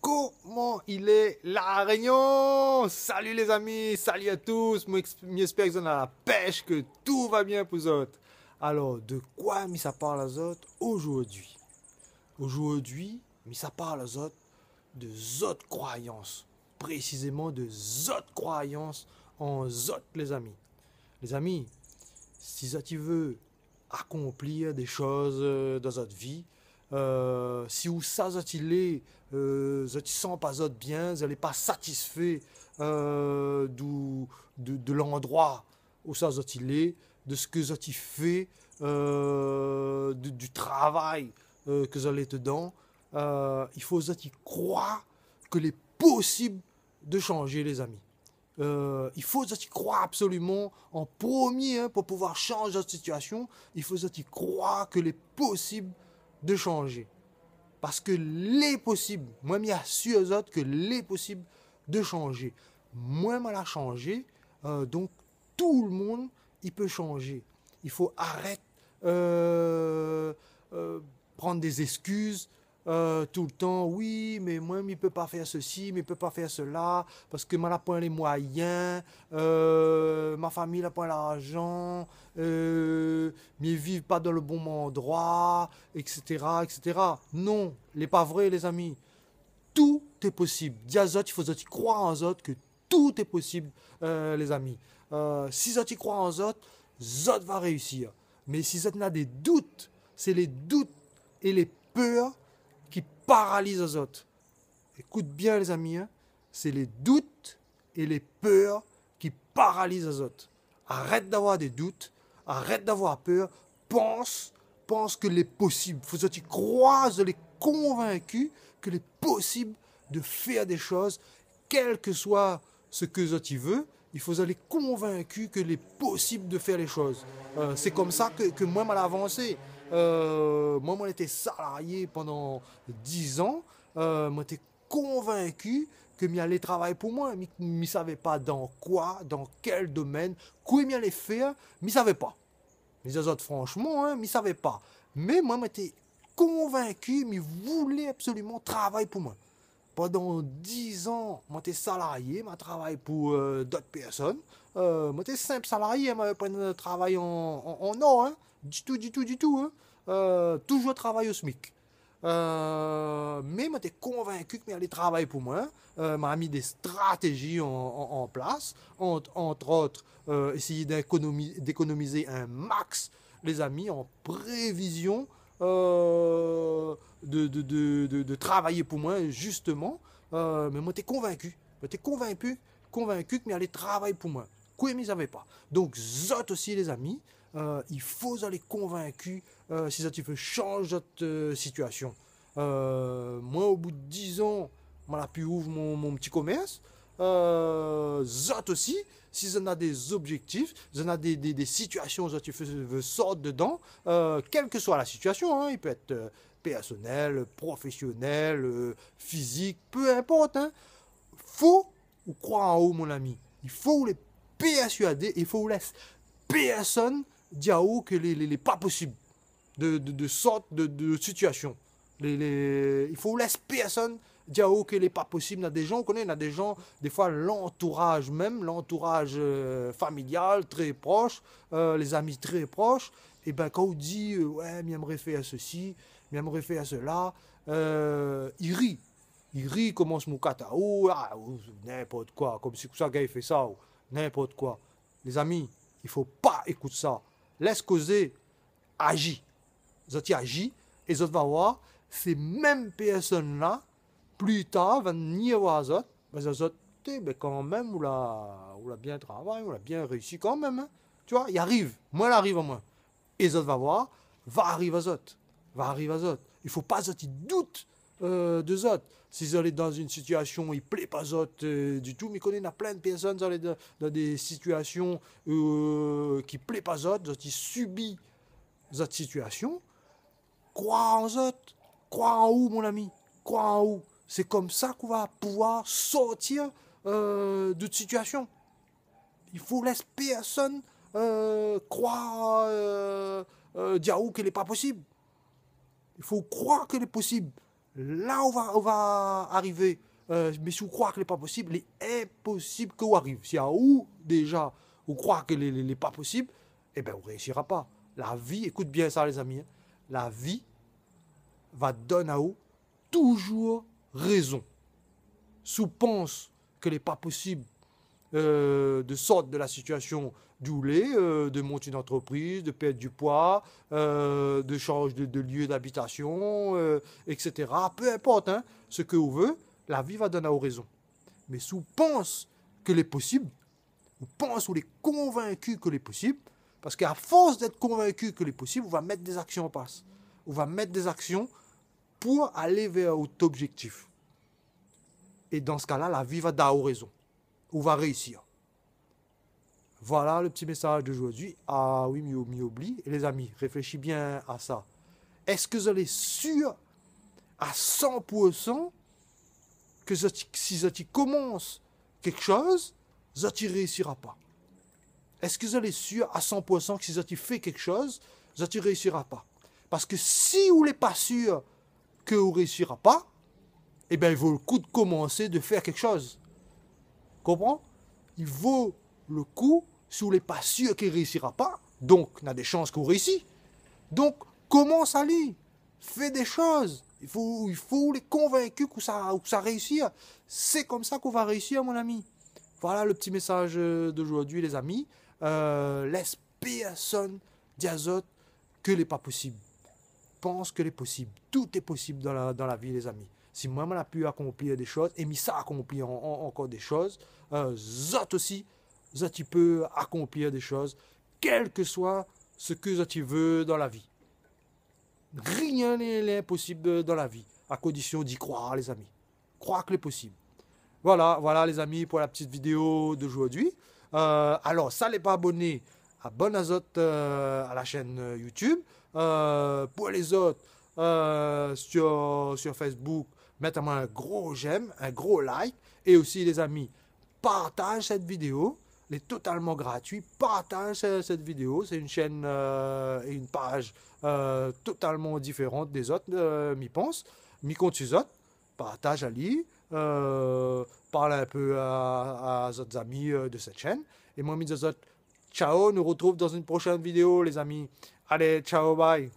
Comment il est la Réunion? Salut les amis, salut à tous. Moi, j'espère que vous êtes à la pêche, que tout va bien pour vous autres. Alors, de quoi ça parle aux autres aujourd'hui? Aujourd'hui, ça parle aux autres de autres croyances. Précisément de autres croyances en autres, les amis. Les amis, si ça tu veux accomplir des choses dans votre vie, si ou ça il est, ça tu sens pas autre bien, vous n'êtes pas satisfait de l'endroit où ça il est, de ce que ça tu fait, du travail que vous allez dedans, il faut ça tu croire que les possible de changer, les amis. Il faut y croire absolument en premier, hein, pour pouvoir changer cette situation. Il faut y croire que les possible de changer. Parce que les possibles, moi, je assure aux autres que les possibles de changer. Moi, je l'ai changé, donc tout le monde, il peut changer. Il faut arrêter prendre des excuses tout le temps. Oui, mais moi, je ne peux pas faire ceci, mais je ne peux pas faire cela, parce que moi, je n'ai pas les moyens, ma famille n'a pas l'argent, mais ils ne vivent pas dans le bon endroit, etc., etc. Non, n'est pas vrai, les amis. Tout est possible. Dis à Zot, il faut y croire en Zot que tout est possible, les amis. Si Zot y croit en Zot, Zot va réussir. Mais si Zot a des doutes, c'est les doutes et les peurs qui paralysent les autres. Écoute bien, les amis, hein? C'est les doutes et les peurs qui paralysent les autres. Arrête d'avoir des doutes, arrête d'avoir peur, pense que les possible. Faut que tu crois, je l'ai convaincu que les possible de faire des choses, quel que soit ce que tu veux, il faut aller convaincu que les possible de faire les choses. C'est comme ça que moi, j'ai avancé. Moi, j'étais salarié pendant 10 ans. Moi, j'étais convaincu que allait travailler pour moi. Je ne savais pas dans quoi, dans quel domaine, quoi je allait faire, je ne savais pas. Les autres, franchement, je ne savais pas. Mais moi, j'étais convaincu, je voulais absolument travailler pour moi. Pendant 10 ans, moi, j'étais salarié, je travaillé pour d'autres personnes. Moi, j'étais simple salarié, je n'avais pas de travail en or, hein. Du tout, du tout, du tout. Hein. Toujours travailler au SMIC. Mais moi, j'étais convaincu que j'allais travailler pour moi. M'a mis des stratégies en place, entre autres, essayer d'économiser un max, les amis, en prévision de travailler pour moi, justement. Mais moi, j'étais convaincu. J'étais convaincu que j'allais travailler pour moi. Quoi, mais savais pas. Donc, zot aussi, les amis, il faut aller convaincu si ça tu veux changer votre situation. Moi, au bout de 10 ans, j'ai pu ouvrir mon petit commerce. Zot aussi, si vous avez des objectifs, vous avez des situations où tu veux sortir dedans, quelle que soit la situation, hein, il peut être personnel, professionnel, physique, peu importe. Hein, faut ou croire en haut, mon ami. Il faut les persuader, il faut laisser personne dire haut que les pas possible de sorte de situation. Il faut laisser personne dire haut que les pas possible. Il y a des gens, on connaît, il y a des gens, des fois l'entourage même, l'entourage familial très proche, les amis très proches, et ben quand on dit ouais, j'aimerais faire ceci, j'aimerais faire cela, il rit. Il rit, commence mon kata, n'importe quoi, comme si ça gars fait ça, ou n'importe quoi. Les amis, il faut pas écouter ça. Laisse causer, agis. Zoti agit, et Zot va voir, ces mêmes personnes-là, plus tard, vont venir voir Zot, mais Zot, ben quand même, on l'a bien travaillé, on l'a bien réussi quand même. Hein. Tu vois, il arrive, moi, il arrive à moi. Et Zot va voir, va arriver à Zot. Va arriver à Zot. Il ne faut pas Zot, il doute de Zot. Si vous êtes dans une situation où il ne plaît pas Zot du tout, mais il y a plein de personnes dans des situations qui ne plaît pas Zot, Zot, il subit cette situation. Crois en Zot. Crois en où, mon ami. Crois en où. C'est comme ça qu'on va pouvoir sortir de cette situation. Il faut laisser personne croire dire où qu'elle n'est pas possible. Il faut croire qu'elle est possible. là on va arriver. Mais si vous croyez que ce n'est pas possible, il est impossible que vous arrive. Si à où déjà vous croyez que ce n'est pas possible, eh bien, vous ne réussirez pas. La vie, écoute bien ça les amis, hein, la vie va donner à vous toujours raison. Si vous pensez que ce n'est pas possible de sortir de la situation d'où l'est, de monter une entreprise, de perdre du poids, de changer de lieu d'habitation, etc. Peu importe hein, ce que vous voulez, la vie va donner à vous raison. Mais si vous pensez que c'est possible, vous pensez, vous êtes convaincu que c'est possible, parce qu'à force d'être convaincu que c'est possible, vous va mettre des actions en place. Vous va mettre des actions pour aller vers votre objectif. Et dans ce cas-là, la vie va donner à vous raison. Vous va réussir. Voilà le petit message d'aujourd'hui. Ah oui, m'y oublie. Et les amis, réfléchis bien à ça. Est-ce que vous êtes sûr à 100% que si vous commencez quelque chose, vous ne réussirez pas? Est-ce que vous êtes sûr à 100% que si vous faites quelque chose, vous ne réussirez pas? Parce que si vous n'êtes pas sûr que vous ne réussirez pas, eh bien, il vaut le coup de commencer de faire quelque chose. Comprends? Il vaut le coup, si vous n'êtes pas sûr qu'il ne réussira pas, donc il y a des chances que vous réussissez. Donc, commence à lire. Fais des choses. Il faut les convaincre que ça réussit. C'est comme ça qu'on va réussir, mon ami. Voilà le petit message d'aujourd'hui, les amis. Laisse personne dire que n'est pas possible. Pense que c'est possible. Tout est possible dans la vie, les amis. Si moi, on a pu accomplir des choses, et ça accomplir encore des choses, zot aussi, tu peux accomplir des choses, quel que soit ce que tu veux dans la vie. Rien n'est impossible dans la vie, à condition d'y croire, les amis. Croire que c'est possible. Voilà les amis pour la petite vidéo d'aujourd'hui. Alors, ça n'est pas abonné, abonne à la chaîne YouTube. Pour les autres, sur Facebook, mettez-moi un gros j'aime, un gros like. Et aussi les amis, partage cette vidéo. Elle est totalement gratuite. Partage cette vidéo. C'est une chaîne et une page totalement différente des autres, m'y pense. M'y compte sur autres. Partage à lire. Parle un peu à vos amis de cette chaîne. Et moi, je dis ciao, nous retrouve dans une prochaine vidéo, les amis. Allez, ciao, bye.